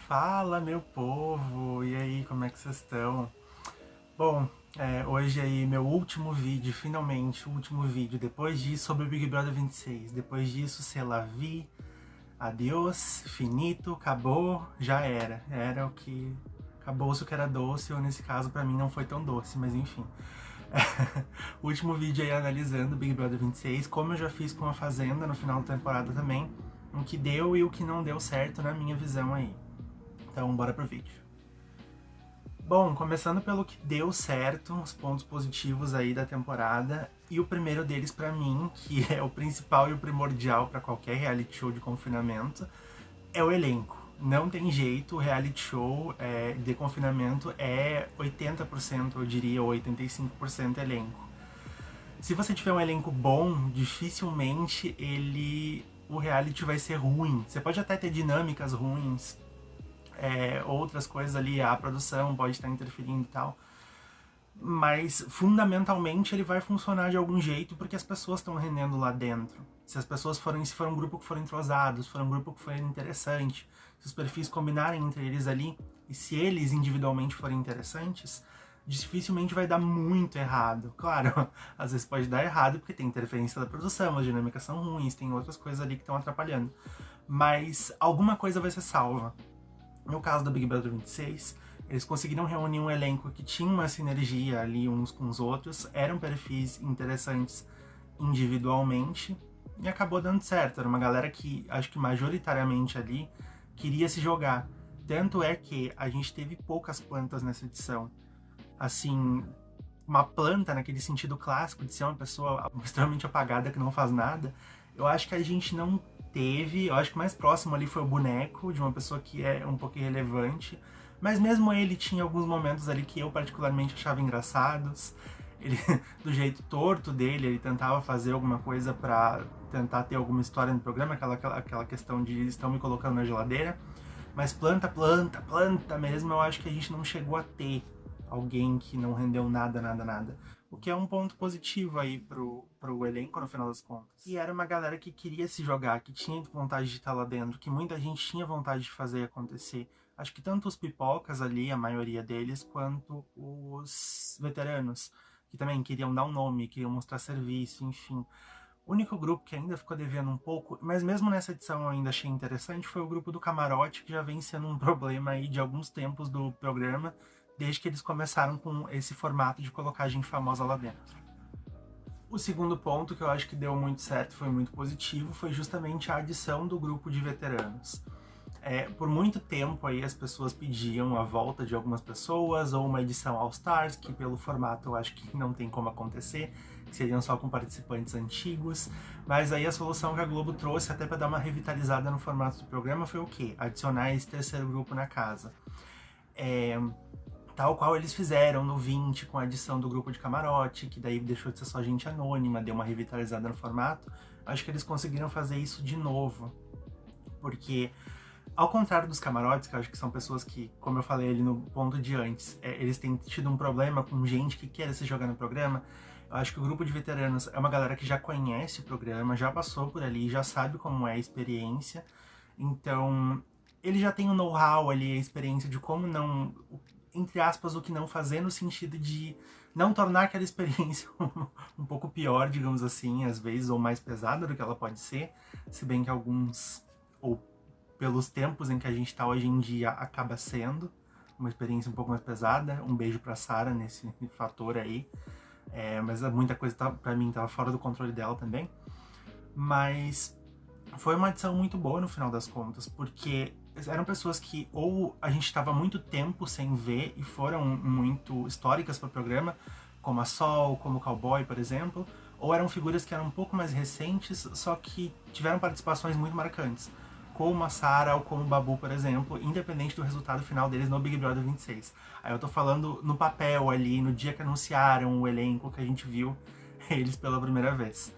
Fala, meu povo! E aí, como é que vocês estão? Bom, hoje aí meu último vídeo, finalmente, o último vídeo. Depois disso, sobre o Big Brother 26. Depois disso, c'est la vie, adiós, finito, acabou, já era. Era o que... Acabou-se o que era doce, ou nesse caso, pra mim, não foi tão doce, mas enfim. O último vídeo aí analisando o Big Brother 26, como eu já fiz com a Fazenda no final da temporada também, o que deu e o que não deu certo na minha visão aí. Então, bora pro vídeo. Bom, começando pelo que deu certo, os pontos positivos aí da temporada, e o primeiro deles pra mim, que é o principal e o primordial pra qualquer reality show de confinamento, é o elenco. Não tem jeito, o reality show de confinamento é 80%, eu diria, ou 85% elenco. Se você tiver um elenco bom, dificilmente o reality vai ser ruim. Você pode até ter dinâmicas ruins, outras coisas ali, a produção pode estar interferindo e tal, mas fundamentalmente ele vai funcionar de algum jeito porque as pessoas estão rendendo lá dentro. Se for um grupo que for entrosado, se for um grupo que for interessante, se os perfis combinarem entre eles ali, e se eles individualmente forem interessantes, dificilmente vai dar muito errado. Claro, às vezes pode dar errado porque tem interferência da produção, as dinâmicas são ruins, tem outras coisas ali que estão atrapalhando, mas alguma coisa vai ser salva. No caso do Big Brother 26, eles conseguiram reunir um elenco que tinha uma sinergia ali uns com os outros, eram perfis interessantes individualmente, e acabou dando certo. Era uma galera que, acho que majoritariamente ali, queria se jogar. Tanto é que a gente teve poucas plantas nessa edição. Assim, uma planta naquele sentido clássico de ser uma pessoa extremamente apagada que não faz nada, eu acho que a gente não teve. Eu acho que o mais próximo ali foi o boneco, de uma pessoa que é um pouco irrelevante, mas mesmo ele tinha alguns momentos ali que eu particularmente achava engraçados. Ele, do jeito torto dele, ele tentava fazer alguma coisa pra tentar ter alguma história no programa, aquela questão de estão me colocando na geladeira, mas planta mesmo, eu acho que a gente não chegou a ter alguém que não rendeu nada. O que é um ponto positivo aí pro elenco no final das contas. E era uma galera que queria se jogar, que tinha vontade de estar lá dentro, que muita gente tinha vontade de fazer acontecer. Acho que tanto os pipocas ali, a maioria deles, quanto os veteranos, que também queriam dar um nome, queriam mostrar serviço, enfim. O único grupo que ainda ficou devendo um pouco, mas mesmo nessa edição eu ainda achei interessante, foi o grupo do camarote, que já vem sendo um problema aí de alguns tempos do programa, desde que eles começaram com esse formato de colocar gente famosa lá dentro. O segundo ponto que eu acho que deu muito certo, foi muito positivo, foi justamente a adição do grupo de veteranos. Por muito tempo aí as pessoas pediam a volta de algumas pessoas, ou uma edição All Stars, que pelo formato eu acho que não tem como acontecer, que seriam só com participantes antigos, mas aí a solução que a Globo trouxe até para dar uma revitalizada no formato do programa foi o quê? Adicionar esse terceiro grupo na casa. Tal qual eles fizeram no 20 com a adição do grupo de camarote, que daí deixou de ser só gente anônima, deu uma revitalizada no formato. Acho que eles conseguiram fazer isso de novo, porque ao contrário dos camarotes, que eu acho que são pessoas que, como eu falei ali no ponto de antes, eles têm tido um problema com gente que quer se jogar no programa, eu acho que o grupo de veteranos é uma galera que já conhece o programa, já passou por ali, já sabe como é a experiência, então ele já tem o know-how ali, a experiência de como não, entre aspas, o que não fazer, no sentido de não tornar aquela experiência um pouco pior, digamos assim, às vezes, ou mais pesada do que ela pode ser, se bem que alguns, ou pelos tempos em que a gente está hoje em dia, acaba sendo uma experiência um pouco mais pesada. Um beijo pra Sarah nesse fator aí, mas muita coisa pra mim estava fora do controle dela também. Mas foi uma edição muito boa no final das contas, porque eram pessoas que ou a gente estava muito tempo sem ver e foram muito históricas para o programa, como a Sol, como o Cowboy, por exemplo, ou eram figuras que eram um pouco mais recentes, só que tiveram participações muito marcantes, como a Sarah ou como o Babu, por exemplo, independente do resultado final deles no Big Brother 26. Aí eu tô falando no papel ali, no dia que anunciaram o elenco, que a gente viu eles pela primeira vez.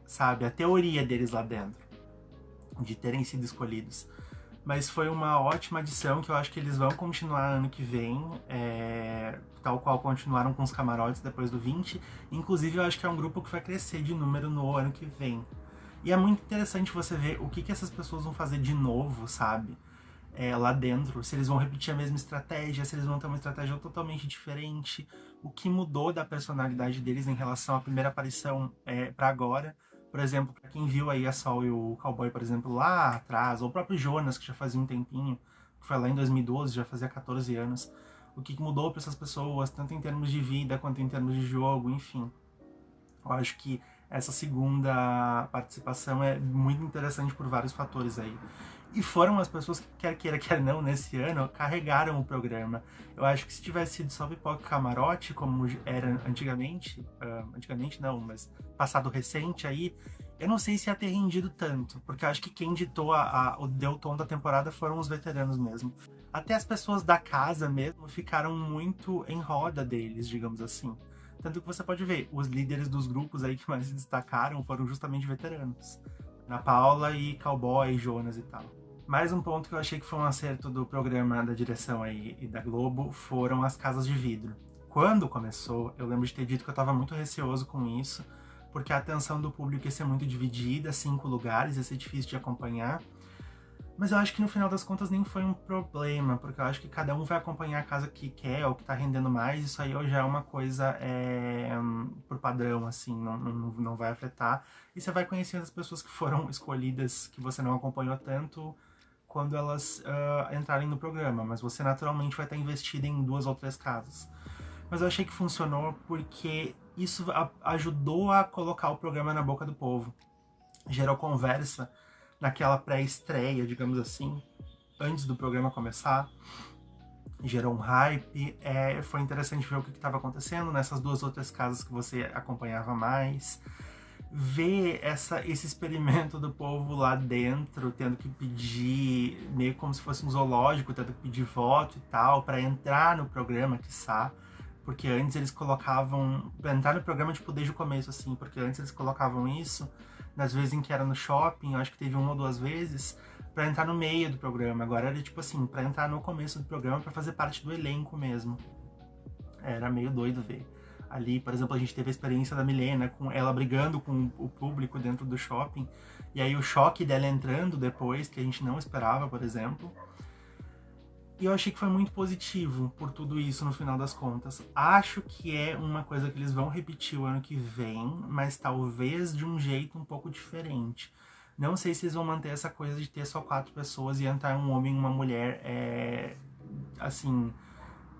Sabe, a teoria deles lá dentro, de terem sido escolhidos. Mas foi uma ótima adição que eu acho que eles vão continuar ano que vem, tal qual continuaram com os camarotes depois do 20. Inclusive eu acho que é um grupo que vai crescer de número no ano que vem. E é muito interessante você ver o que essas pessoas vão fazer de novo, sabe? lá dentro, se eles vão repetir a mesma estratégia, se eles vão ter uma estratégia totalmente diferente, o que mudou da personalidade deles em relação à primeira aparição para agora. Por exemplo, para quem viu aí a Sol e o Cowboy, por exemplo, lá atrás, ou o próprio Jonas, que já fazia um tempinho, que foi lá em 2012, já fazia 14 anos, o que mudou para essas pessoas, tanto em termos de vida quanto em termos de jogo, enfim. Eu acho que essa segunda participação é muito interessante por vários fatores aí. E foram as pessoas que, quer queira, quer não, nesse ano, carregaram o programa. Eu acho que se tivesse sido só pipoca e camarote, como era antigamente, antigamente não, mas passado recente aí, eu não sei se ia ter rendido tanto, porque eu acho que quem ditou deu o tom da temporada foram os veteranos mesmo. Até as pessoas da casa mesmo ficaram muito em roda deles, digamos assim. Tanto que você pode ver, os líderes dos grupos aí que mais se destacaram foram justamente veteranos. Ana Paula e Cowboy, Jonas e tal. Mais um ponto que eu achei que foi um acerto do programa, da direção aí e da Globo, foram as casas de vidro. Quando começou, eu lembro de ter dito que eu estava muito receoso com isso, porque a atenção do público ia ser muito dividida, 5 lugares, ia ser difícil de acompanhar. Mas eu acho que no final das contas nem foi um problema, porque eu acho que cada um vai acompanhar a casa que quer, ou que tá rendendo mais, isso aí já é uma coisa por padrão, assim, não vai afetar. E você vai conhecendo as pessoas que foram escolhidas, que você não acompanhou tanto, quando elas entrarem no programa, mas você naturalmente vai estar investido em 2 ou 3 casas. Mas eu achei que funcionou porque isso ajudou a colocar o programa na boca do povo. Gerou conversa naquela pré-estreia, digamos assim, antes do programa começar. Gerou um hype, foi interessante ver o que estava acontecendo nessas 2 outras casas que você acompanhava mais. Ver esse experimento do povo lá dentro, tendo que pedir, meio como se fosse um zoológico, tendo que pedir voto e tal, para entrar no programa, quiçá. Porque antes eles colocavam, pra entrar no programa tipo desde o começo, assim, porque antes eles colocavam isso nas vezes em que era no shopping, eu acho que teve 1 ou 2 vezes, pra entrar no meio do programa. Agora era tipo assim, pra entrar no começo do programa, pra fazer parte do elenco mesmo. Era meio doido ver. Ali, por exemplo, a gente teve a experiência da Milena, com ela brigando com o público dentro do shopping, e aí o choque dela entrando depois, que a gente não esperava, por exemplo. E eu achei que foi muito positivo por tudo isso no final das contas. Acho que é uma coisa que eles vão repetir o ano que vem, mas talvez de um jeito um pouco diferente. Não sei se eles vão manter essa coisa de ter só 4 pessoas e entrar um homem e uma mulher, assim,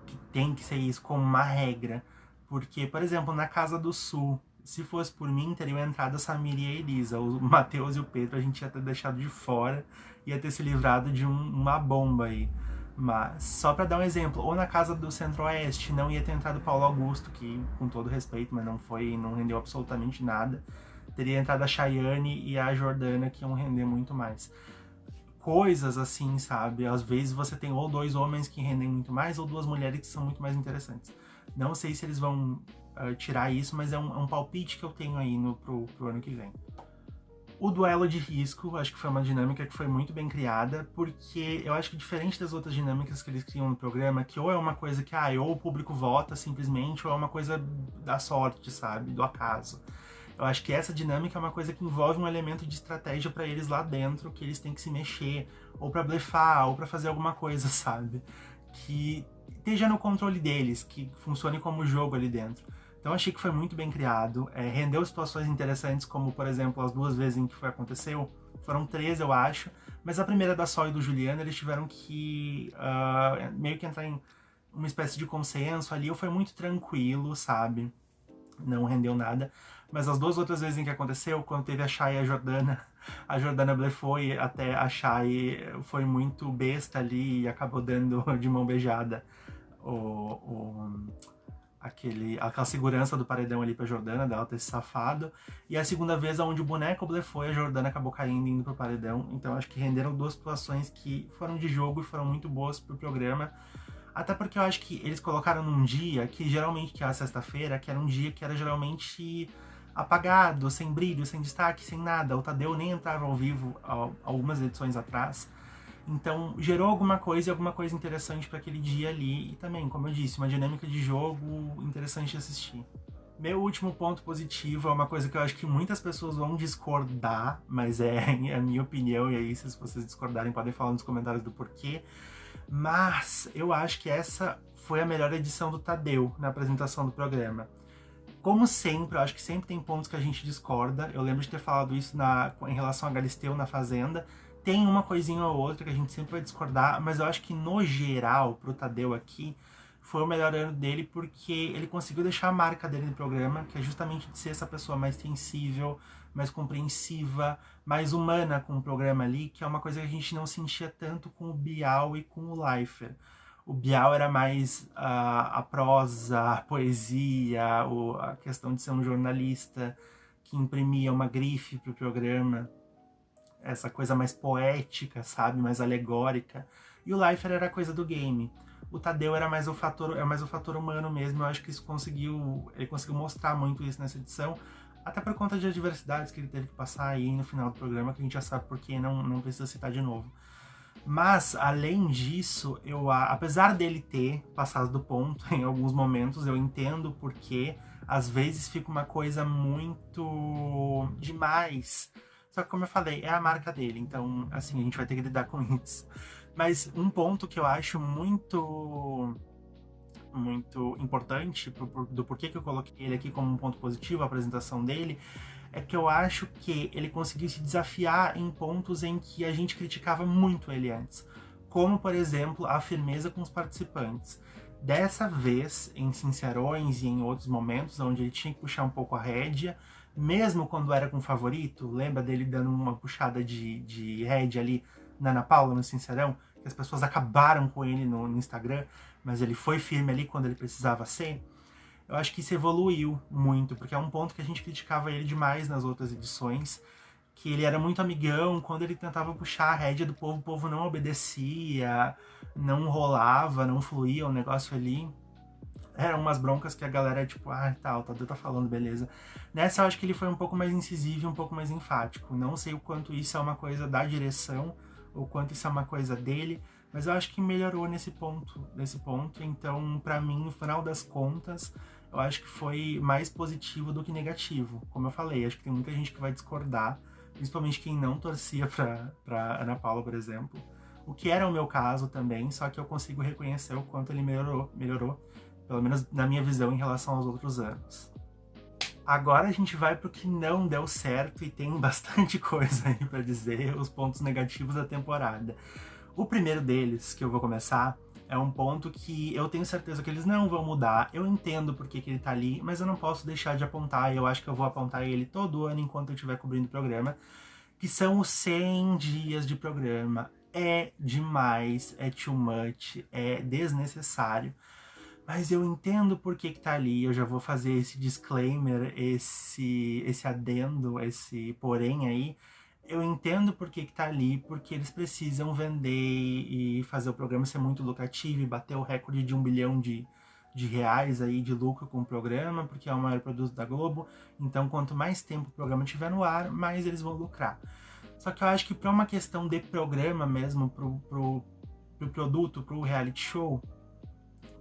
que tem que ser isso como uma regra. Porque, por exemplo, na Casa do Sul, se fosse por mim, teriam entrado a Samira e a Elisa. O Matheus e o Pedro a gente ia ter deixado de fora, ia ter se livrado de uma bomba aí. Mas, só pra dar um exemplo, ou na Casa do Centro-Oeste não ia ter entrado Paulo Augusto, que, com todo respeito, mas não rendeu absolutamente nada. Teria entrado a Chayane e a Jordana, que iam render muito mais. Coisas assim, sabe? Às vezes você tem ou 2 homens que rendem muito mais, ou 2 mulheres que são muito mais interessantes. Não sei se eles vão tirar isso, mas é um palpite que eu tenho aí pro ano que vem. O duelo de risco, acho que foi uma dinâmica que foi muito bem criada, porque eu acho que diferente das outras dinâmicas que eles criam no programa, que ou é uma coisa que, ou o público vota simplesmente, ou é uma coisa da sorte, sabe, do acaso. Eu acho que essa dinâmica é uma coisa que envolve um elemento de estratégia para eles lá dentro, que eles têm que se mexer, ou para blefar, ou para fazer alguma coisa, sabe? Que esteja no controle deles, que funcione como jogo ali dentro. Então achei que foi muito bem criado, rendeu situações interessantes, como por exemplo as 2 vezes em que aconteceu, foram 3 eu acho, mas a primeira da Sol e do Juliano eles tiveram que meio que entrar em uma espécie de consenso ali, foi muito tranquilo, sabe, não rendeu nada, mas as 2 outras vezes em que aconteceu, quando teve a Chay e a Jordana blefou e até a Chay foi muito besta ali e acabou dando de mão beijada aquela segurança do paredão ali pra Jordana, dela ter se safado. E a segunda vez, onde o boneco blefou e a Jordana acabou caindo e indo pro paredão. Então acho que renderam 2 situações que foram de jogo e foram muito boas pro programa. Até porque eu acho que eles colocaram num dia que geralmente, que é a sexta-feira, que era um dia que era geralmente apagado, sem brilho, sem destaque, sem nada. O Tadeu nem entrava ao vivo algumas edições atrás. Então, gerou alguma coisa interessante para aquele dia ali. E também, como eu disse, uma dinâmica de jogo interessante de assistir. Meu último ponto positivo é uma coisa que eu acho que muitas pessoas vão discordar, mas é a minha opinião, e aí se vocês discordarem podem falar nos comentários do porquê. Mas eu acho que essa foi a melhor edição do Tadeu na apresentação do programa. Como sempre, eu acho que sempre tem pontos que a gente discorda. Eu lembro de ter falado isso em relação a Galisteu na Fazenda. Tem uma coisinha ou outra que a gente sempre vai discordar, mas eu acho que no geral, pro Tadeu aqui, foi o melhor ano dele porque ele conseguiu deixar a marca dele no programa, que é justamente de ser essa pessoa mais sensível, mais compreensiva, mais humana com o programa ali, que é uma coisa que a gente não sentia tanto com o Bial e com o Leifert. O Bial era mais a prosa, a poesia, a questão de ser um jornalista que imprimia uma grife pro programa, essa coisa mais poética, sabe, mais alegórica. E o Leifert era a coisa do game. O Tadeu era mais o fator humano mesmo. Eu acho que ele conseguiu mostrar muito isso nessa edição, até por conta de adversidades que ele teve que passar aí no final do programa, que a gente já sabe porque não precisa citar de novo. Mas, além disso, apesar dele ter passado do ponto em alguns momentos, eu entendo porque às vezes fica uma coisa muito demais. Só que, como eu falei, é a marca dele, então, assim, a gente vai ter que lidar com isso. Mas um ponto que eu acho muito importante do porquê que eu coloquei ele aqui como um ponto positivo, a apresentação dele, é que eu acho que ele conseguiu se desafiar em pontos em que a gente criticava muito ele antes. Como, por exemplo, a firmeza com os participantes. Dessa vez, em Sincerões e em outros momentos, onde ele tinha que puxar um pouco a rédea, mesmo quando era com o favorito, lembra dele dando uma puxada de rédea ali na Ana Paula, no Sincerão, que as pessoas acabaram com ele no Instagram, mas ele foi firme ali quando ele precisava ser. Eu acho que isso evoluiu muito, porque é um ponto que a gente criticava ele demais nas outras edições, que ele era muito amigão, quando ele tentava puxar a rédea do povo, o povo não obedecia, não rolava, não fluía o negócio ali. Eram umas broncas que a galera, tipo, tá, o Tadeu tá falando, beleza. Nessa eu acho que ele foi um pouco mais incisivo e um pouco mais enfático. Não sei o quanto isso é uma coisa da direção, ou quanto isso é uma coisa dele, mas eu acho que melhorou nesse ponto. Então, pra mim, no final das contas, eu acho que foi mais positivo do que negativo. Como eu falei, acho que tem muita gente que vai discordar, principalmente quem não torcia pra Ana Paula, por exemplo. O que era o meu caso também, só que eu consigo reconhecer o quanto ele melhorou, pelo menos na minha visão, em relação aos outros anos. Agora a gente vai pro que não deu certo e tem bastante coisa aí pra dizer, os pontos negativos da temporada. O primeiro deles, que eu vou começar, é um ponto que eu tenho certeza que eles não vão mudar. Eu entendo porque que ele tá ali, mas eu não posso deixar de apontar, e eu acho que eu vou apontar ele todo ano enquanto eu estiver cobrindo o programa, que são os 100 dias de programa. É demais, é too much, é desnecessário. Mas eu entendo por que tá ali, eu já vou fazer esse disclaimer, esse adendo, esse porém aí. Eu entendo por que tá ali, porque eles precisam vender e fazer o programa ser muito lucrativo e bater o recorde de 1 bilhão de reais aí de lucro com o programa, porque é o maior produto da Globo. Então, quanto mais tempo o programa estiver no ar, mais eles vão lucrar. Só que eu acho que para uma questão de programa mesmo, pro produto, pro reality show,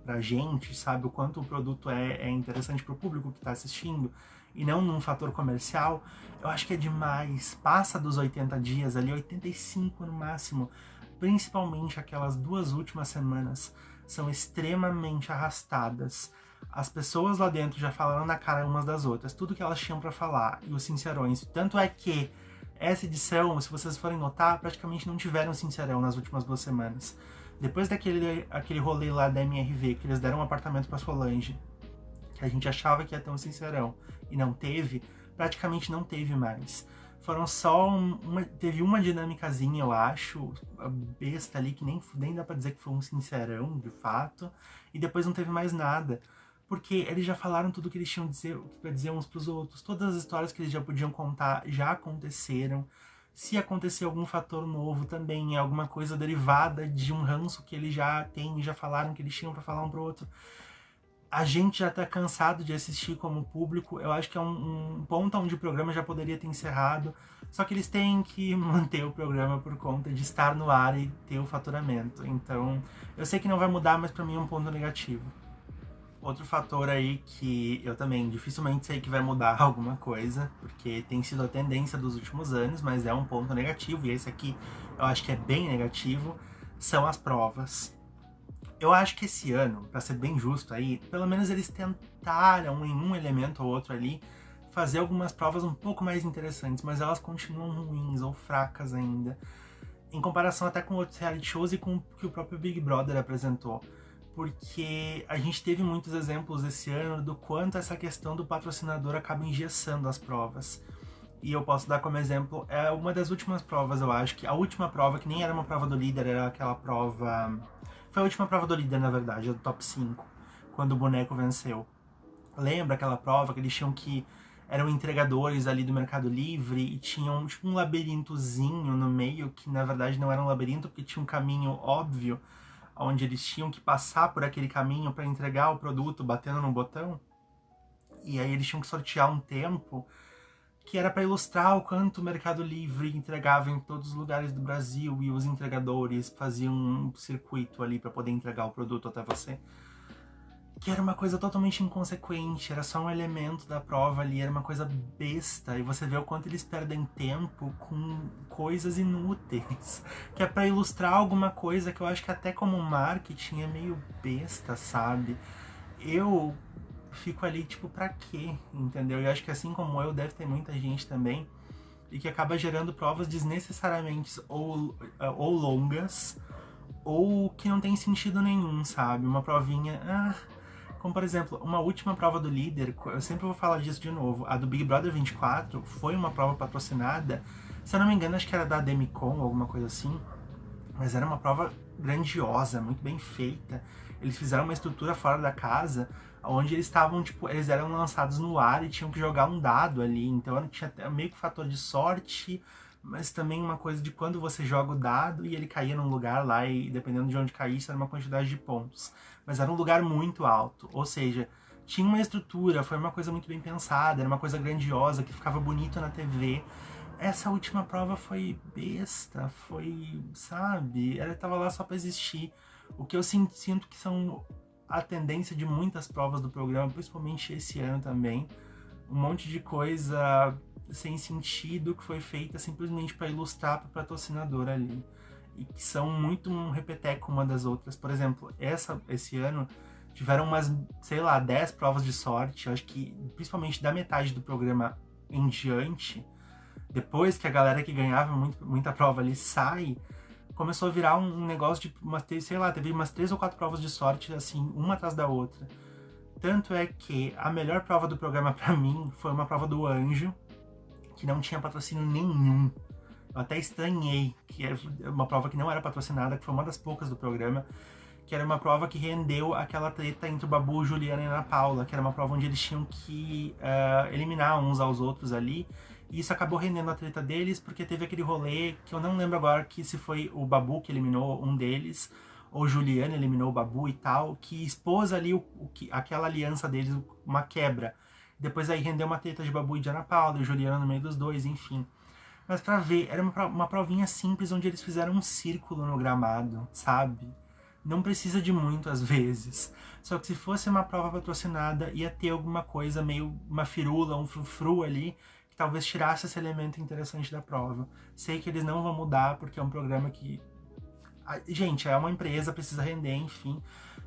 pra gente, sabe, o quanto o produto é interessante pro público que tá assistindo e não num fator comercial, eu acho que é demais. Passa dos 80 dias ali, 85 no máximo, principalmente aquelas 2 últimas semanas são extremamente arrastadas. As pessoas lá dentro já falaram na cara umas das outras, tudo que elas tinham pra falar, e os sincerões. Tanto é que essa edição, se vocês forem notar, praticamente não tiveram sincerão nas últimas 2 semanas. Depois aquele rolê lá da MRV, que eles deram um apartamento pra Solange, que a gente achava que ia ter um sincerão e não teve, praticamente não teve mais. Foram só teve uma dinâmicazinha, eu acho, besta ali, que nem dá pra dizer que foi um sincerão, de fato, e depois não teve mais nada. Porque eles já falaram tudo que eles tinham pra dizer uns pros outros, todas as histórias que eles já podiam contar já aconteceram. Se acontecer algum fator novo também, é alguma coisa derivada de um ranço que eles já têm, já falaram que eles tinham pra falar um pro outro. A gente já tá cansado de assistir como público, eu acho que é um ponto onde o programa já poderia ter encerrado, só que eles têm que manter o programa por conta de estar no ar e ter o faturamento. Então, eu sei que não vai mudar, mas pra mim é um ponto negativo. Outro fator aí que eu também dificilmente sei que vai mudar alguma coisa, porque tem sido a tendência dos últimos anos, mas é um ponto negativo, e esse aqui eu acho que é bem negativo, são as provas. Eu acho que esse ano, pra ser bem justo aí, pelo menos eles tentaram em um elemento ou outro ali fazer algumas provas um pouco mais interessantes, mas elas continuam ruins ou fracas ainda, em comparação até com outros reality shows e com o que o próprio Big Brother apresentou. Porque a gente teve muitos exemplos esse ano do quanto essa questão do patrocinador acaba engessando as provas. E eu posso dar como exemplo, é uma das últimas provas, eu acho, que a última prova, que nem era uma prova do líder, era aquela prova... Foi a última prova do líder, na verdade, a do top 5, quando o boneco venceu. Lembra aquela prova que eles tinham que... Eram entregadores ali do Mercado Livre e tinham tipo um labirintozinho no meio, que na verdade não era um labirinto, porque tinha um caminho óbvio, onde eles tinham que passar por aquele caminho para entregar o produto batendo no botão. E aí eles tinham que sortear um tempo que era para ilustrar o quanto o Mercado Livre entregava em todos os lugares do Brasil e os entregadores faziam um circuito ali para poder entregar o produto até você. Que era uma coisa totalmente inconsequente, era só um elemento da prova ali, era uma coisa besta, e você vê o quanto eles perdem tempo com coisas inúteis, que é pra ilustrar alguma coisa que eu acho que até como marketing é meio besta, sabe? Eu fico ali, tipo, pra quê? Entendeu? E eu acho que assim como eu, deve ter muita gente também, e que acaba gerando provas desnecessariamente ou longas, ou que não tem sentido nenhum, sabe? Uma provinha... Como, por exemplo, uma última prova do líder, eu sempre vou falar disso de novo, a do Big Brother 24 foi uma prova patrocinada, se eu não me engano, acho que era da Demicon ou alguma coisa assim, mas era uma prova grandiosa, muito bem feita. Eles fizeram uma estrutura fora da casa, onde eles estavam, tipo, eles eram lançados no ar e tinham que jogar um dado ali, então tinha meio que fator de sorte, mas também uma coisa de quando você joga o dado e ele caía num lugar lá e dependendo de onde caísse era uma quantidade de pontos. Mas era um lugar muito alto, ou seja, tinha uma estrutura, foi uma coisa muito bem pensada, era uma coisa grandiosa, que ficava bonito na TV. Essa última prova foi besta, foi, sabe, ela tava lá só pra existir. O que eu sinto que são a tendência de muitas provas do programa, principalmente esse ano também, um monte de coisa sem sentido que foi feita simplesmente para ilustrar para o patrocinador ali. E que são muito um repeteco uma das outras. Por exemplo, esse ano tiveram umas, sei lá, 10 provas de sorte. Eu acho que principalmente da metade do programa em diante, depois que a galera que ganhava muita prova ali sai, começou a virar um negócio de, sei lá, teve umas 3 ou 4 provas de sorte, assim, uma atrás da outra. Tanto é que a melhor prova do programa pra mim foi uma prova do Anjo, que não tinha patrocínio nenhum. Eu até estranhei, que era uma prova que não era patrocinada, que foi uma das poucas do programa, que era uma prova que rendeu aquela treta entre o Babu, Juliana e Ana Paula, que era uma prova onde eles tinham que eliminar uns aos outros ali, e isso acabou rendendo a treta deles, porque teve aquele rolê, que eu não lembro agora que se foi o Babu que eliminou um deles, ou Juliana eliminou o Babu e tal, que expôs ali aquela aliança deles, uma quebra. Depois aí rendeu uma treta de Babu e de Ana Paula, e Juliana no meio dos dois, enfim. Mas pra ver, era uma provinha simples onde eles fizeram um círculo no gramado, sabe? Não precisa de muito às vezes. Só que se fosse uma prova patrocinada, ia ter alguma coisa, meio uma firula, um frufru ali, que talvez tirasse esse elemento interessante da prova. Sei que eles não vão mudar, porque é um programa que... Gente, é uma empresa, precisa render, enfim.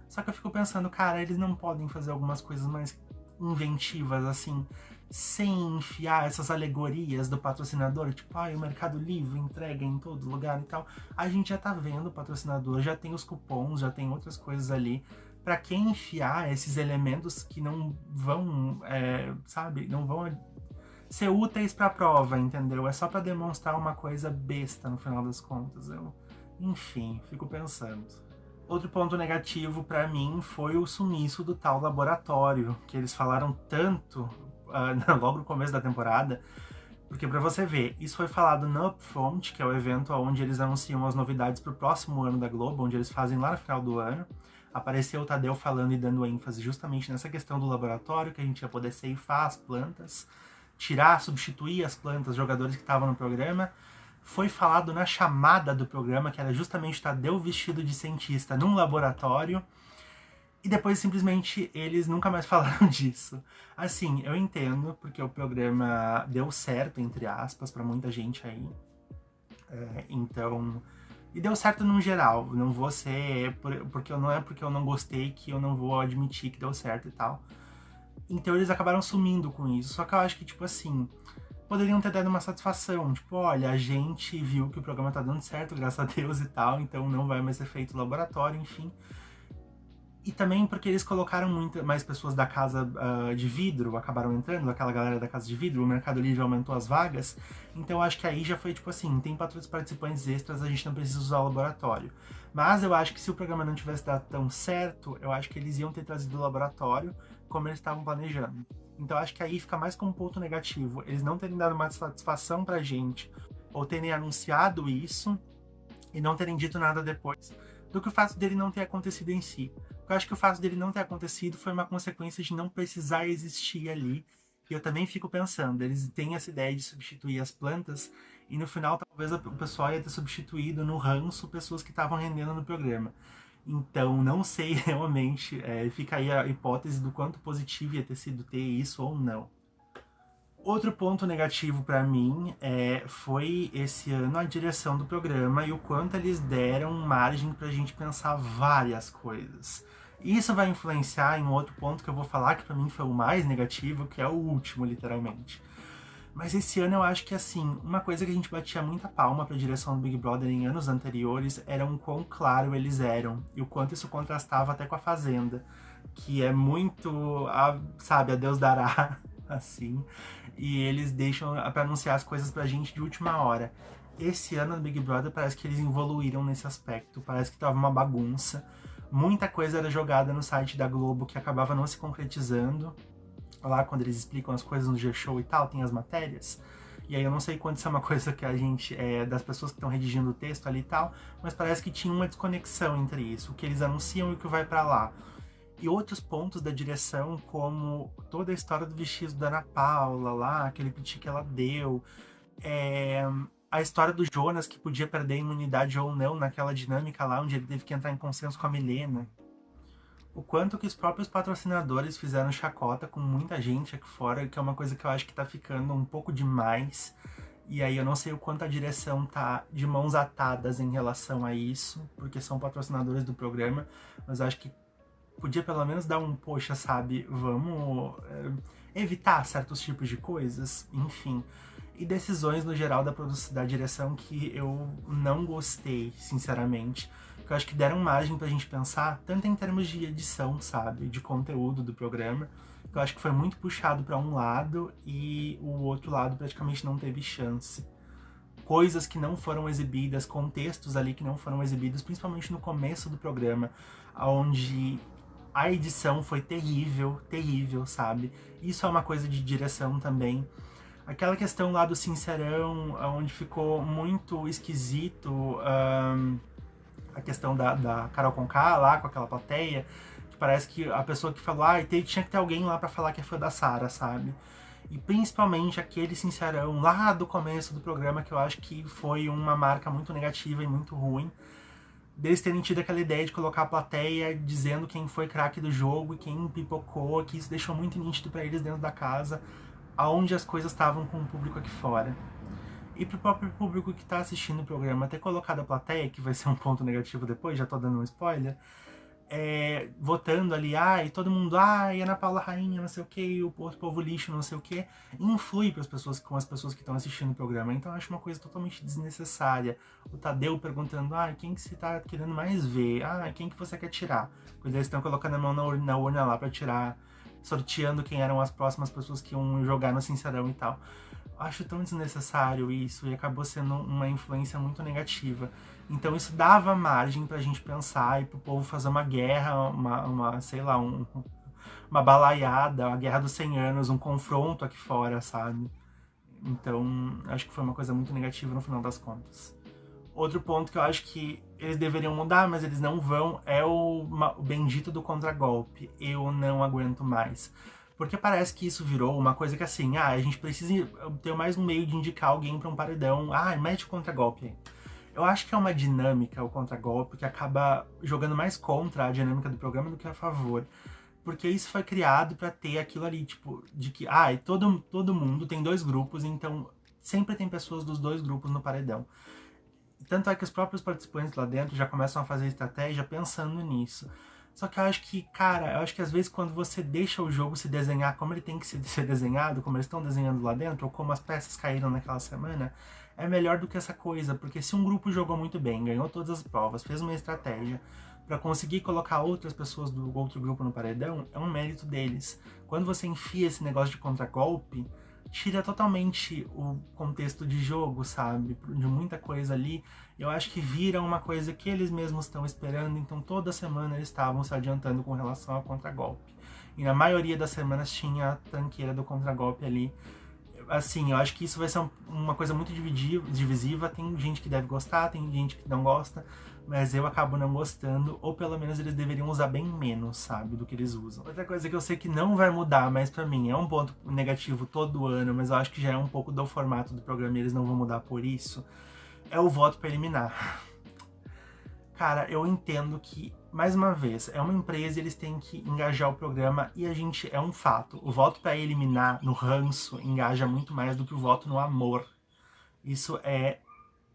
Só que eu fico pensando, cara, eles não podem fazer algumas coisas mais inventivas, assim, sem enfiar essas alegorias do patrocinador, tipo, o Mercado Livre entrega em todo lugar e tal. A gente já tá vendo o patrocinador, já tem os cupons, já tem outras coisas ali. Pra quem enfiar esses elementos que não vão, sabe, não vão ser úteis pra prova, entendeu? É só pra demonstrar uma coisa besta no final das contas. Enfim, fico pensando. Outro ponto negativo pra mim foi o sumiço do tal laboratório, que eles falaram tanto logo no começo da temporada, porque pra você ver, isso foi falado no Upfront, que é o evento onde eles anunciam as novidades pro próximo ano da Globo, onde eles fazem lá no final do ano. Apareceu o Tadeu falando e dando ênfase justamente nessa questão do laboratório, que a gente ia poder ceifar as plantas, substituir as plantas, jogadores que estavam no programa. Foi falado na chamada do programa, que era justamente o Tadeu vestido de cientista num laboratório. E depois, simplesmente, eles nunca mais falaram disso. Assim, eu entendo, porque o programa deu certo, entre aspas, pra muita gente aí. Então... E deu certo no geral, não vou ser... Porque não é porque eu não gostei que eu não vou admitir que deu certo e tal. Então eles acabaram sumindo com isso. Só que eu acho que, tipo assim, poderiam ter dado uma satisfação. Tipo, olha, a gente viu que o programa tá dando certo, graças a Deus e tal, então não vai mais ser feito laboratório, enfim. E também porque eles colocaram mais pessoas da casa de vidro, acabaram entrando, aquela galera da casa de vidro, o Mercado Livre aumentou as vagas. Então eu acho que aí já foi tipo assim, tem participantes extras, a gente não precisa usar o laboratório. Mas eu acho que se o programa não tivesse dado tão certo, eu acho que eles iam ter trazido o laboratório como eles estavam planejando. Então eu acho que aí fica mais como um ponto negativo, eles não terem dado uma satisfação pra gente, ou terem anunciado isso e não terem dito nada depois, do que o fato dele não ter acontecido em si. Eu acho que o fato dele não ter acontecido foi uma consequência de não precisar existir ali. E eu também fico pensando, eles têm essa ideia de substituir as plantas, e no final talvez o pessoal ia ter substituído no ranço pessoas que estavam rendendo no programa. Então não sei realmente, fica aí a hipótese do quanto positivo ia ter sido ter isso ou não. Outro ponto negativo pra mim foi esse ano a direção do programa e o quanto eles deram margem pra gente pensar várias coisas. Isso vai influenciar em um outro ponto que eu vou falar, que pra mim foi o mais negativo, que é o último, literalmente. Mas esse ano eu acho que, assim, uma coisa que a gente batia muita palma pra direção do Big Brother em anos anteriores era o quão claro eles eram e o quanto isso contrastava até com a Fazenda, que é muito, sabe, a Deus dará, assim, e eles deixam pra anunciar as coisas pra gente de última hora. Esse ano no Big Brother parece que eles evoluíram nesse aspecto, parece que tava uma bagunça. Muita coisa era jogada no site da Globo que acabava não se concretizando. Lá quando eles explicam as coisas no G-Show e tal, tem as matérias. E aí eu não sei quanto isso é uma coisa que a gente, das pessoas que estão redigindo o texto ali e tal, mas parece que tinha uma desconexão entre isso, o que eles anunciam e o que vai pra lá. E outros pontos da direção, como toda a história do vestido da Ana Paula lá, aquele piti que ela deu, a história do Jonas, que podia perder a imunidade ou não naquela dinâmica lá, onde ele teve que entrar em consenso com a Milena. O quanto que os próprios patrocinadores fizeram chacota com muita gente aqui fora, que é uma coisa que eu acho que tá ficando um pouco demais. E aí eu não sei o quanto a direção tá de mãos atadas em relação a isso, porque são patrocinadores do programa, mas eu acho que podia pelo menos dar um, poxa, sabe, vamos evitar certos tipos de coisas, enfim. E decisões no geral da direção que eu não gostei, sinceramente. Que eu acho que deram margem pra gente pensar, tanto em termos de edição, sabe, de conteúdo do programa, que eu acho que foi muito puxado pra um lado e o outro lado praticamente não teve chance. Coisas que não foram exibidas, contextos ali que não foram exibidos, principalmente no começo do programa, onde a edição foi terrível, terrível, sabe? Isso é uma coisa de direção também. Aquela questão lá do Sincerão, onde ficou muito esquisito a questão da Carol Conká lá, com aquela plateia, que parece que a pessoa que falou, tinha que ter alguém lá pra falar que é fã da Sarah, sabe? E principalmente aquele Sincerão lá do começo do programa, que eu acho que foi uma marca muito negativa e muito ruim, deles terem tido aquela ideia de colocar a plateia dizendo quem foi craque do jogo e quem pipocou, que isso deixou muito nítido pra eles dentro da casa, aonde as coisas estavam com o público aqui fora. E pro próprio público que tá assistindo o programa ter colocado a plateia, que vai ser um ponto negativo depois, já tô dando um spoiler, votando ali, e todo mundo, e Ana Paula Rainha, não sei o que, o povo lixo, não sei o que, influi com as pessoas que estão assistindo o programa. Então eu acho uma coisa totalmente desnecessária. O Tadeu perguntando, quem que você tá querendo mais ver? Quem que você quer tirar? Quando eles estão colocando a mão na urna lá pra tirar, sorteando quem eram as próximas pessoas que iam jogar no Sincerão e tal. Acho tão desnecessário isso e acabou sendo uma influência muito negativa. Então isso dava margem pra gente pensar e pro povo fazer uma guerra, sei lá, uma balaiada, uma guerra dos 100 anos, um confronto aqui fora, sabe? Então acho que foi uma coisa muito negativa no final das contas. Outro ponto que eu acho que eles deveriam mudar, mas eles não vão, é o bendito do contragolpe. Eu não aguento mais. Porque parece que isso virou uma coisa que assim, a gente precisa ter mais um meio de indicar alguém pra um paredão. Mete o contragolpe aí. Eu acho que é uma dinâmica, o contragolpe, que acaba jogando mais contra a dinâmica do programa do que a favor. Porque isso foi criado pra ter aquilo ali, tipo, de que, todo mundo tem dois grupos, então sempre tem pessoas dos dois grupos no paredão. Tanto é que os próprios participantes lá dentro já começam a fazer estratégia pensando nisso. Só que eu acho que, cara, eu acho que às vezes quando você deixa o jogo se desenhar como ele tem que ser desenhado, como eles estão desenhando lá dentro, ou como as peças caíram naquela semana, é melhor do que essa coisa. Porque se um grupo jogou muito bem, ganhou todas as provas, fez uma estratégia para conseguir colocar outras pessoas do outro grupo no paredão, é um mérito deles. Quando você enfia esse negócio de contragolpe, tira totalmente o contexto de jogo, sabe? De muita coisa ali. Eu acho que vira uma coisa que eles mesmos estão esperando, então toda semana eles estavam se adiantando com relação ao contragolpe. E na maioria das semanas tinha a tranqueira do contragolpe ali. Assim, eu acho que isso vai ser uma coisa muito divisiva. Tem gente que deve gostar, tem gente que não gosta, mas eu acabo não gostando, ou pelo menos eles deveriam usar bem menos, sabe, do que eles usam. Outra coisa que eu sei que não vai mudar, mas pra mim é um ponto negativo todo ano, mas eu acho que já é um pouco do formato do programa e eles não vão mudar por isso, é o voto preliminar. Cara, eu entendo que, mais uma vez, é uma empresa e eles têm que engajar o programa e a gente, é um fato, o voto pra eliminar no ranço engaja muito mais do que o voto no amor. Isso é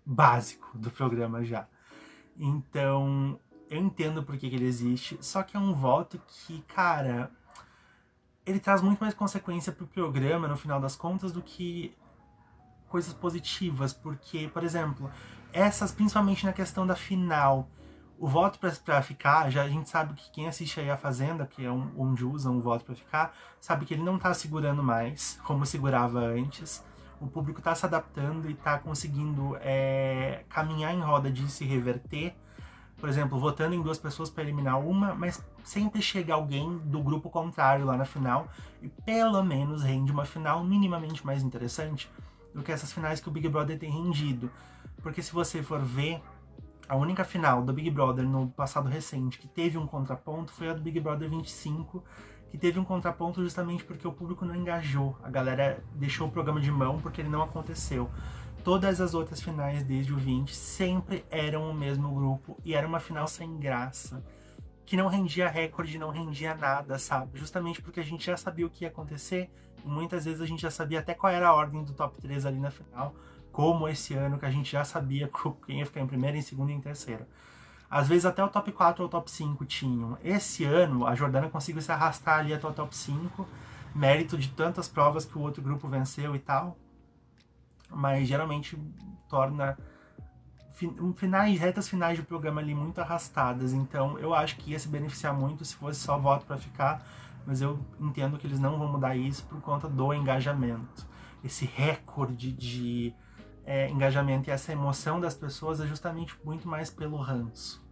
básico do programa já. Então, eu entendo por que ele existe, só que é um voto que, cara, ele traz muito mais consequência pro programa, no final das contas, do que coisas positivas, porque, por exemplo, principalmente na questão da final, o voto pra ficar, já a gente sabe que quem assiste aí a Fazenda, que é onde usa um voto pra ficar, sabe que ele não tá segurando mais, como segurava antes. O público tá se adaptando e tá conseguindo caminhar em roda de se reverter. Por exemplo, votando em duas pessoas para eliminar uma, mas sempre chega alguém do grupo contrário lá na final e pelo menos rende uma final minimamente mais interessante do que essas finais que o Big Brother tem rendido. Porque se você for ver, a única final do Big Brother no passado recente que teve um contraponto foi a do Big Brother 25, que teve um contraponto justamente porque o público não engajou. A galera deixou o programa de mão porque ele não aconteceu. Todas as outras finais desde o 20 sempre eram o mesmo grupo e era uma final sem graça, que não rendia recorde, não rendia nada, sabe? Justamente porque a gente já sabia o que ia acontecer e muitas vezes a gente já sabia até qual era a ordem do top 3 ali na final, como esse ano que a gente já sabia quem ia ficar em primeiro, em segundo e em terceiro. Às vezes até o top 4 ou o top 5 tinham. Esse ano, a Jordana conseguiu se arrastar ali até o top 5, mérito de tantas provas que o outro grupo venceu e tal, mas geralmente torna retas finais do programa ali muito arrastadas, então eu acho que ia se beneficiar muito se fosse só voto para ficar, mas eu entendo que eles não vão mudar isso por conta do engajamento. Esse recorde de engajamento e essa emoção das pessoas é justamente muito mais pelo ranço.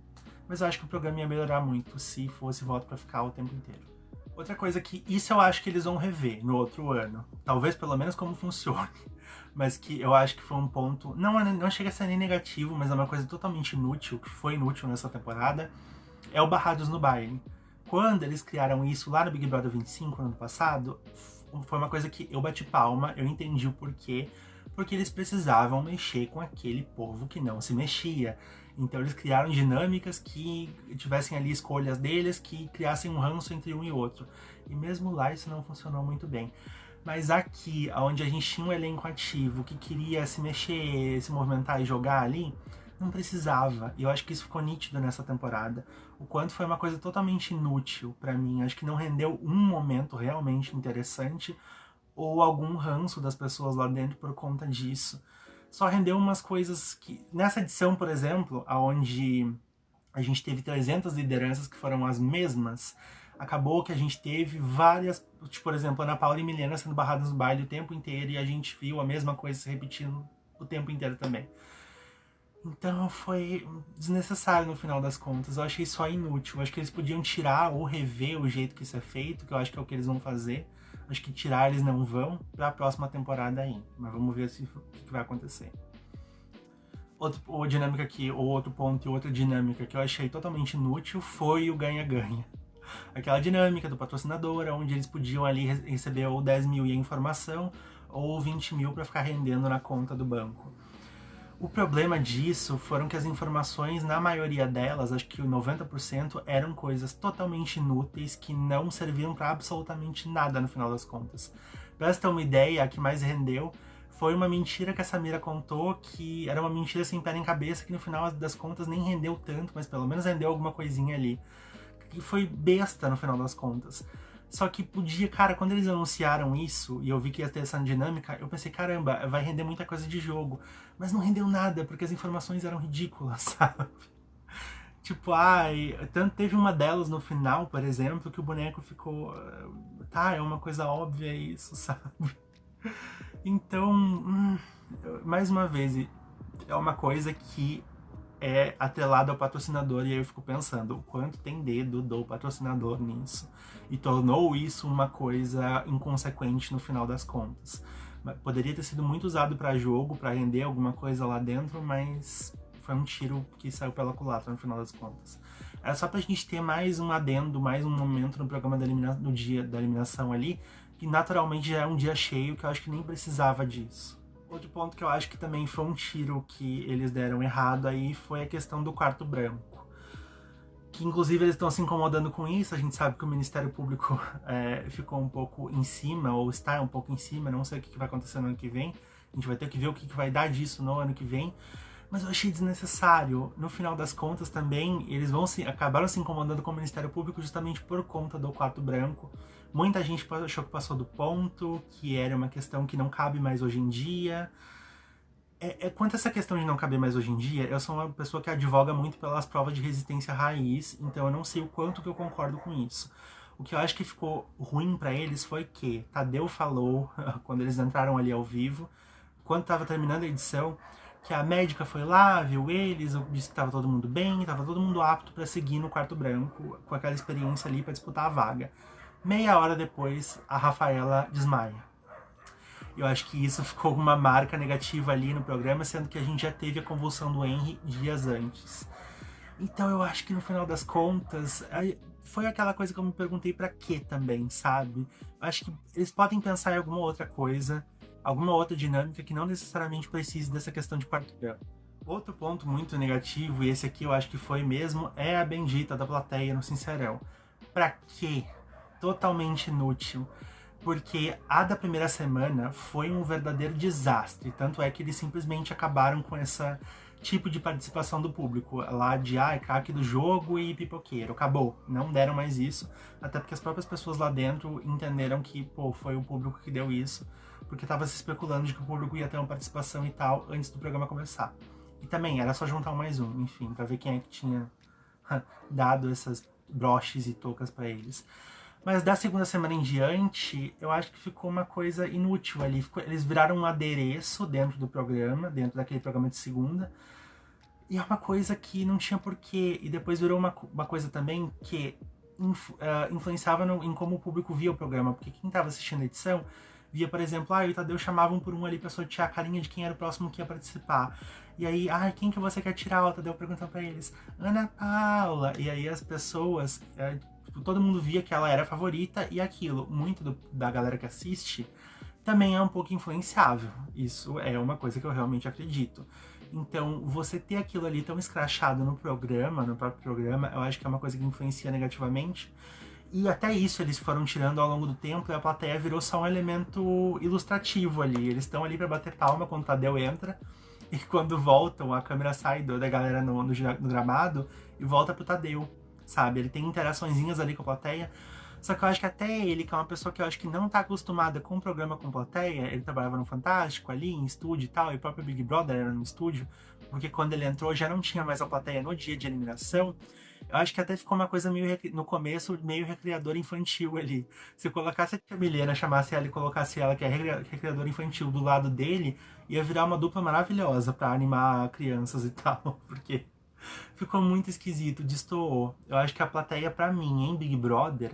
Mas eu acho que o programa ia melhorar muito se fosse voto para ficar o tempo inteiro. Outra coisa que isso eu acho que eles vão rever no outro ano, talvez pelo menos como funcione, mas que eu acho que foi um ponto, não chega a ser nem negativo, mas é uma coisa totalmente inútil, que foi inútil nessa temporada, é o Barrados no Baile. Quando eles criaram isso lá no Big Brother 25, no ano passado, foi uma coisa que eu bati palma, eu entendi o porquê, porque eles precisavam mexer com aquele povo que não se mexia. Então eles criaram dinâmicas que tivessem ali escolhas deles, que criassem um ranço entre um e outro. E mesmo lá isso não funcionou muito bem. Mas aqui, onde a gente tinha um elenco ativo que queria se mexer, se movimentar e jogar ali, não precisava. E eu acho que isso ficou nítido nessa temporada. O quanto foi uma coisa totalmente inútil pra mim. Acho que não rendeu um momento realmente interessante ou algum ranço das pessoas lá dentro por conta disso. Só rendeu umas coisas que... Nessa edição, por exemplo, onde a gente teve 300 lideranças que foram as mesmas, acabou que a gente teve várias... Tipo, por exemplo, Ana Paula e Milena sendo barradas no baile o tempo inteiro e a gente viu a mesma coisa se repetindo o tempo inteiro também. Então foi desnecessário no final das contas. Eu achei só inútil. Eu acho que eles podiam tirar ou rever o jeito que isso é feito, que eu acho que é o que eles vão fazer. Acho que tirar eles não vão pra próxima temporada aí. Mas vamos ver o que vai acontecer. Outra dinâmica aqui, ou outro ponto e outra dinâmica que eu achei totalmente inútil foi o ganha-ganha. Aquela dinâmica do patrocinador, onde eles podiam ali receber ou 10 mil em informação, ou 20 mil pra ficar rendendo na conta do banco. O problema disso foram que as informações, na maioria delas, acho que o 90%, eram coisas totalmente inúteis que não serviam para absolutamente nada no final das contas. Pra você ter uma ideia, a que mais rendeu foi uma mentira que a Samira contou, que era uma mentira sem pé nem cabeça, que no final das contas nem rendeu tanto, mas pelo menos rendeu alguma coisinha ali. Que foi besta no final das contas. Só que podia, cara, quando eles anunciaram isso, e eu vi que ia ter essa dinâmica, eu pensei, caramba, vai render muita coisa de jogo. Mas não rendeu nada, porque as informações eram ridículas, sabe? Tipo, tanto teve uma delas no final, por exemplo, que o boneco ficou... Tá, é uma coisa óbvia isso, sabe? Então, mais uma vez, é uma coisa que é atrelado ao patrocinador, e aí eu fico pensando o quanto tem dedo do patrocinador nisso, e tornou isso uma coisa inconsequente no final das contas. Poderia ter sido muito usado para jogo, para render alguma coisa lá dentro, mas foi um tiro que saiu pela culatra no final das contas. Era só pra gente ter mais um adendo, mais um momento no programa no dia da eliminação ali, que naturalmente já é um dia cheio, que eu acho que nem precisava disso. Outro ponto que eu acho que também foi um tiro que eles deram errado aí foi a questão do quarto branco. Que inclusive eles estão se incomodando com isso, a gente sabe que o Ministério Público ficou um pouco em cima, ou está um pouco em cima, não sei o que vai acontecer no ano que vem. A gente vai ter que ver o que vai dar disso no ano que vem. Mas eu achei desnecessário. No final das contas também, eles acabaram se incomodando com o Ministério Público justamente por conta do quarto branco. Muita gente achou que passou do ponto, que era uma questão que não cabe mais hoje em dia. Quanto a essa questão de não caber mais hoje em dia, eu sou uma pessoa que advoga muito pelas provas de resistência raiz, então eu não sei o quanto que eu concordo com isso. O que eu acho que ficou ruim pra eles foi que Tadeu falou, quando eles entraram ali ao vivo, quando tava terminando a edição, que a médica foi lá, viu eles, disse que tava todo mundo bem, tava todo mundo apto pra seguir no quarto branco, com aquela experiência ali pra disputar a vaga. Meia hora depois, a Rafaela desmaia. Eu acho que isso ficou uma marca negativa ali no programa, sendo que a gente já teve a convulsão do Henry dias antes. Então eu acho que no final das contas, foi aquela coisa que eu me perguntei pra quê também, sabe? Eu acho que eles podem pensar em alguma outra coisa, alguma outra dinâmica que não necessariamente precise dessa questão de quarto branco. Outro ponto muito negativo, e esse aqui eu acho que foi mesmo, é a bendita da plateia no Sincerão. Pra quê? Totalmente inútil. Porque a da primeira semana foi um verdadeiro desastre. Tanto é que eles simplesmente acabaram com esse tipo de participação do público. Lá de, craque do jogo e pipoqueiro. Acabou. Não deram mais isso. Até porque as próprias pessoas lá dentro entenderam que, foi o público que deu isso. Porque tava se especulando de que o público ia ter uma participação e tal antes do programa começar. E também era só juntar um mais um, enfim, pra ver quem é que tinha dado essas broches e toucas pra eles. Mas da segunda semana em diante, eu acho que ficou uma coisa inútil ali. Eles viraram um adereço dentro do programa, dentro daquele programa de segunda. E é uma coisa que não tinha porquê. E depois virou uma coisa também que influenciava em como o público via o programa. Porque quem estava assistindo a edição via, por exemplo, o Tadeu chamava um por um ali pra sortear a carinha de quem era o próximo que ia participar. E aí, quem que você quer tirar? O Tadeu perguntando pra eles, Ana Paula. E aí as pessoas... todo mundo via que ela era a favorita, e aquilo, muito da galera que assiste, também é um pouco influenciável. Isso é uma coisa que eu realmente acredito. Então, você ter aquilo ali tão escrachado no próprio programa, eu acho que é uma coisa que influencia negativamente. E até isso eles foram tirando ao longo do tempo, e a plateia virou só um elemento ilustrativo ali. Eles estão ali pra bater palma quando o Tadeu entra, e quando voltam, a câmera sai da galera no gramado e volta pro Tadeu. Sabe, ele tem interaçõezinhas ali com a plateia, só que eu acho que até ele, que é uma pessoa que eu acho que não tá acostumada com o programa com plateia, ele trabalhava no Fantástico ali, em estúdio e tal, e o próprio Big Brother era no estúdio, porque quando ele entrou já não tinha mais a plateia no dia de eliminação. Eu acho que até ficou uma coisa meio, no começo, meio recriadora infantil ali. Se eu colocasse a Tia Milena, chamasse ela e colocasse ela, que é recriadora infantil, do lado dele, ia virar uma dupla maravilhosa pra animar crianças e tal, porque... ficou muito esquisito, destoou. Eu acho que a plateia, pra mim, em Big Brother,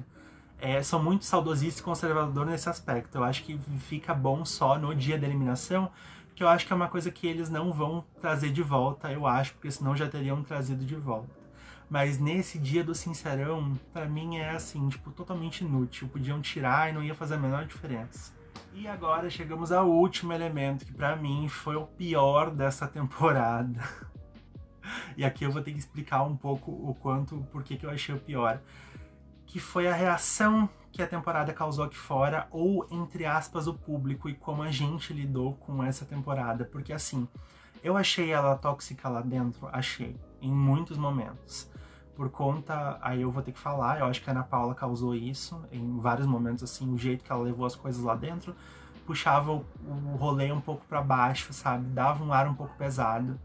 são muito saudosistas e conservadores nesse aspecto. Eu acho que fica bom só no dia da eliminação, que eu acho que é uma coisa que eles não vão trazer de volta, eu acho, porque senão já teriam trazido de volta. Mas nesse dia do Sincerão, pra mim é assim, tipo, totalmente inútil. Podiam tirar e não ia fazer a menor diferença. E agora chegamos ao último elemento, que pra mim foi o pior dessa temporada. E aqui eu vou ter que explicar um pouco por que eu achei o pior. Que foi a reação que a temporada causou aqui fora, ou, entre aspas, o público, e como a gente lidou com essa temporada. Porque, assim, eu achei ela tóxica lá dentro, achei, em muitos momentos. Por conta, aí eu vou ter que falar, eu acho que a Ana Paula causou isso, em vários momentos, assim, o jeito que ela levou as coisas lá dentro, puxava o rolê um pouco pra baixo, sabe? Dava um ar um pouco pesado.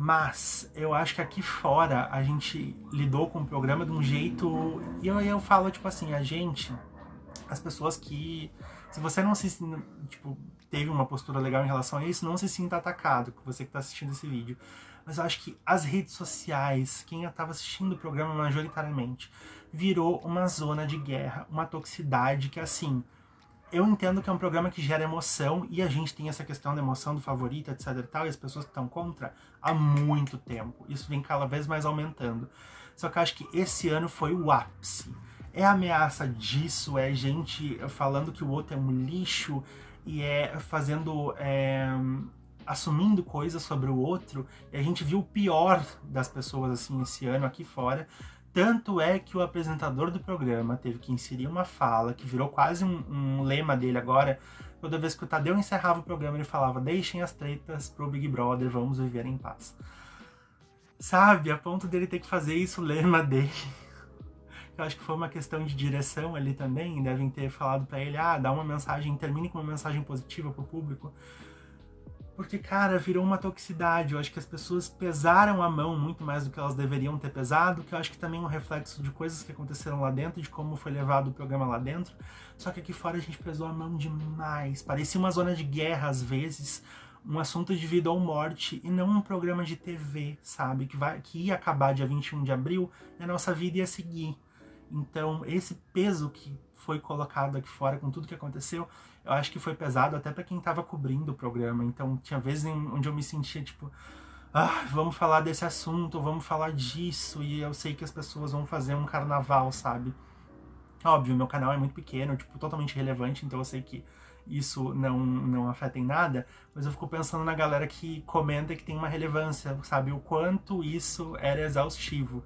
Mas eu acho que aqui fora a gente lidou com o programa de um jeito... E eu falo, tipo assim, as pessoas que... Se você não se... Tipo, teve uma postura legal em relação a isso, não se sinta atacado, você que tá assistindo esse vídeo. Mas eu acho que as redes sociais, quem estava assistindo o programa majoritariamente, virou uma zona de guerra, uma toxicidade que, assim... Eu entendo que é um programa que gera emoção, e a gente tem essa questão da emoção do favorito, etc e tal, e as pessoas que estão contra há muito tempo. Isso vem cada vez mais aumentando. Só que eu acho que esse ano foi o ápice. É ameaça disso, é gente falando que o outro é um lixo, e assumindo coisas sobre o outro, e a gente viu o pior das pessoas, assim, esse ano aqui fora. Tanto é que o apresentador do programa teve que inserir uma fala, que virou quase um lema dele agora. Toda vez que o Tadeu encerrava o programa, ele falava: deixem as tretas pro Big Brother, vamos viver em paz. Sabe, a ponto dele ter que fazer isso o lema dele. Eu acho que foi uma questão de direção ali também, devem ter falado pra ele: dá uma mensagem, termine com uma mensagem positiva pro público. Porque, cara, virou uma toxicidade. Eu acho que as pessoas pesaram a mão muito mais do que elas deveriam ter pesado, que eu acho que também é um reflexo de coisas que aconteceram lá dentro, de como foi levado o programa lá dentro. Só que aqui fora a gente pesou a mão demais. Parecia uma zona de guerra, às vezes, um assunto de vida ou morte, e não um programa de TV, sabe? Que ia acabar dia 21 de abril, e a nossa vida ia seguir. Então, esse peso que foi colocado aqui fora com tudo que aconteceu, eu acho que foi pesado até pra quem tava cobrindo o programa. Então, tinha vezes onde eu me sentia tipo, vamos falar desse assunto, vamos falar disso, e eu sei que as pessoas vão fazer um carnaval, sabe? Óbvio, meu canal é muito pequeno, tipo, totalmente irrelevante, então eu sei que isso não afeta em nada, mas eu fico pensando na galera que comenta que tem uma relevância, sabe? O quanto isso era exaustivo.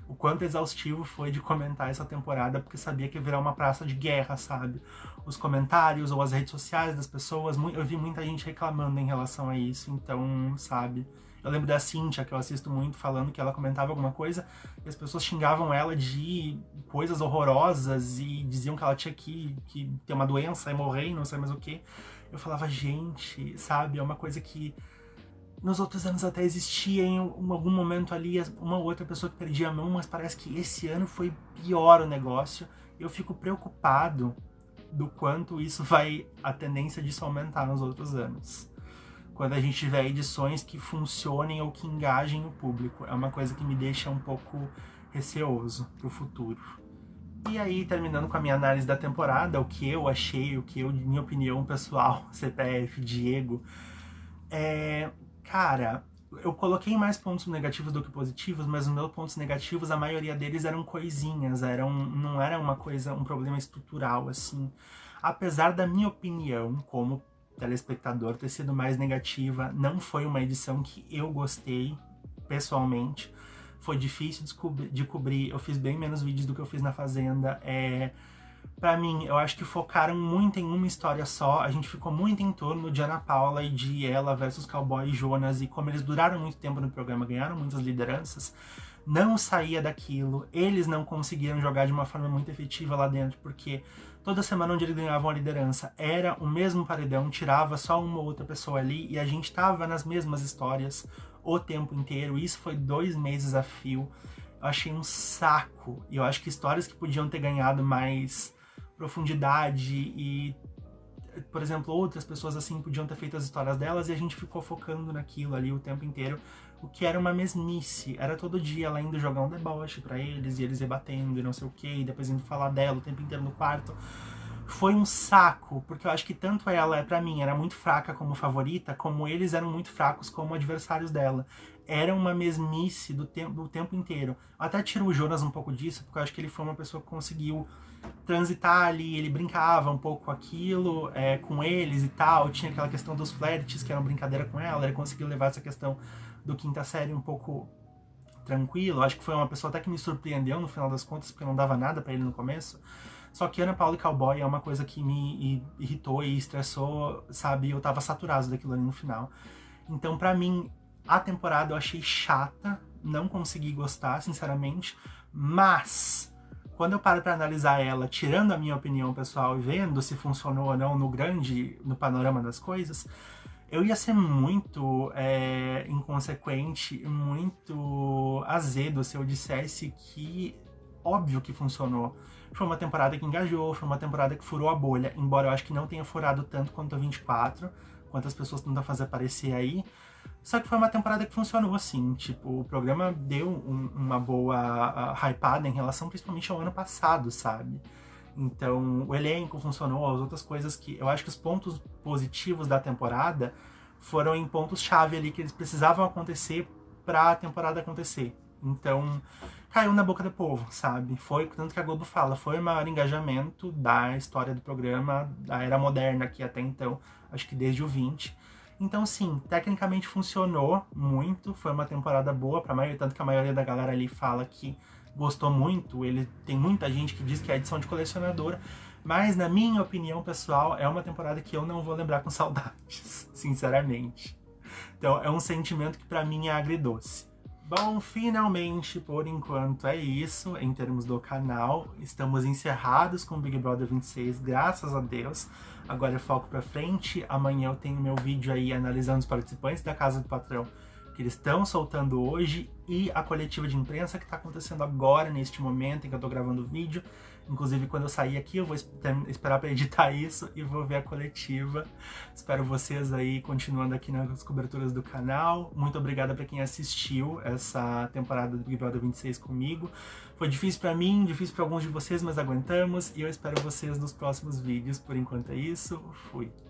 O quanto exaustivo foi de comentar essa temporada, porque sabia que ia virar uma praça de guerra, sabe? Os comentários ou as redes sociais das pessoas, eu vi muita gente reclamando em relação a isso, então, sabe? Eu lembro da Cíntia, que eu assisto muito, falando que ela comentava alguma coisa e as pessoas xingavam ela de coisas horrorosas e diziam que ela tinha que ter uma doença e morrer e não sei mais o que. Eu falava, gente, sabe? É uma coisa que nos outros anos até existia em algum momento ali uma ou outra pessoa que perdia a mão, mas parece que esse ano foi pior o negócio. Eu fico preocupado do quanto isso a tendência disso aumentar nos outros anos. Quando a gente tiver edições que funcionem ou que engajem o público. É uma coisa que me deixa um pouco receoso pro futuro. E aí, terminando com a minha análise da temporada, o que eu achei, minha opinião pessoal, CPF, Diego, cara, eu coloquei mais pontos negativos do que positivos, mas os meus pontos negativos, a maioria deles eram coisinhas, não era um problema estrutural, assim. Apesar da minha opinião, como telespectador, ter sido mais negativa, não foi uma edição que eu gostei, pessoalmente. Foi difícil de cobrir, eu fiz bem menos vídeos do que eu fiz na Fazenda. Pra mim, eu acho que focaram muito em uma história só, a gente ficou muito em torno de Ana Paula e de ela versus Cowboy e Jonas, e como eles duraram muito tempo no programa, ganharam muitas lideranças, não saía daquilo, eles não conseguiram jogar de uma forma muito efetiva lá dentro, porque toda semana onde eles ganhavam a liderança era o mesmo paredão, tirava só uma ou outra pessoa ali, e a gente tava nas mesmas histórias o tempo inteiro, isso foi 2 meses a fio. Eu achei um saco, e eu acho que histórias que podiam ter ganhado mais profundidade e, por exemplo, outras pessoas assim podiam ter feito as histórias delas, e a gente ficou focando naquilo ali o tempo inteiro, o que era uma mesmice. Era todo dia ela indo jogar um deboche pra eles, e eles rebatendo e não sei o que, e depois indo falar dela o tempo inteiro no quarto. foi um saco, porque eu acho que tanto ela, pra mim, era muito fraca como favorita, como eles eram muito fracos como adversários dela. Era uma mesmice do tempo inteiro. Eu até tiro o Jonas um pouco disso, porque eu acho que ele foi uma pessoa que conseguiu transitar ali, ele brincava um pouco com aquilo, com eles e tal, tinha aquela questão dos flertes, que era uma brincadeira com ela, ele conseguiu levar essa questão do quinta série um pouco tranquilo. Eu acho que foi uma pessoa até que me surpreendeu no final das contas, porque não dava nada pra ele no começo. Só que Ana Paula e Cowboy é uma coisa que me irritou e estressou, sabe? Eu tava saturado daquilo ali no final. Então, pra mim, a temporada eu achei chata, não consegui gostar, sinceramente, mas quando eu paro pra analisar ela, tirando a minha opinião pessoal e vendo se funcionou ou não no panorama das coisas, eu ia ser muito inconsequente, muito azedo se eu dissesse que óbvio que funcionou. Foi uma temporada que engajou, foi uma temporada que furou a bolha, embora eu acho que não tenha furado tanto quanto a 24, quanto as pessoas tentam fazer parecer aí. Só que foi uma temporada que funcionou, assim, tipo, o programa deu uma boa hypada em relação principalmente ao ano passado, sabe? Então, o elenco funcionou, as outras coisas que... Eu acho que os pontos positivos da temporada foram em pontos-chave ali que eles precisavam acontecer pra temporada acontecer. Então, caiu na boca do povo, sabe? Foi, tanto que a Globo fala, foi o maior engajamento da história do programa, da era moderna aqui até então, acho que desde o 20. Então, sim, tecnicamente funcionou muito, foi uma temporada boa pra maioria, tanto que a maioria da galera ali fala que gostou muito, tem muita gente que diz que é edição de colecionador, mas na minha opinião pessoal, é uma temporada que eu não vou lembrar com saudades, sinceramente. Então, é um sentimento que pra mim é agridoce. Bom, finalmente, por enquanto é isso, em termos do canal. Estamos encerrados com o Big Brother 26, graças a Deus. Agora eu foco pra frente. Amanhã eu tenho meu vídeo aí analisando os participantes da Casa do Patrão que eles estão soltando hoje e a coletiva de imprensa que está acontecendo agora, neste momento em que eu tô gravando o vídeo. Inclusive, quando eu sair aqui, eu vou esperar para editar isso e vou ver a coletiva. Espero vocês aí continuando aqui nas coberturas do canal. Muito obrigada para quem assistiu essa temporada do Big Brother 26 comigo. Foi difícil para mim, difícil para alguns de vocês, mas aguentamos. E eu espero vocês nos próximos vídeos. Por enquanto é isso. Fui!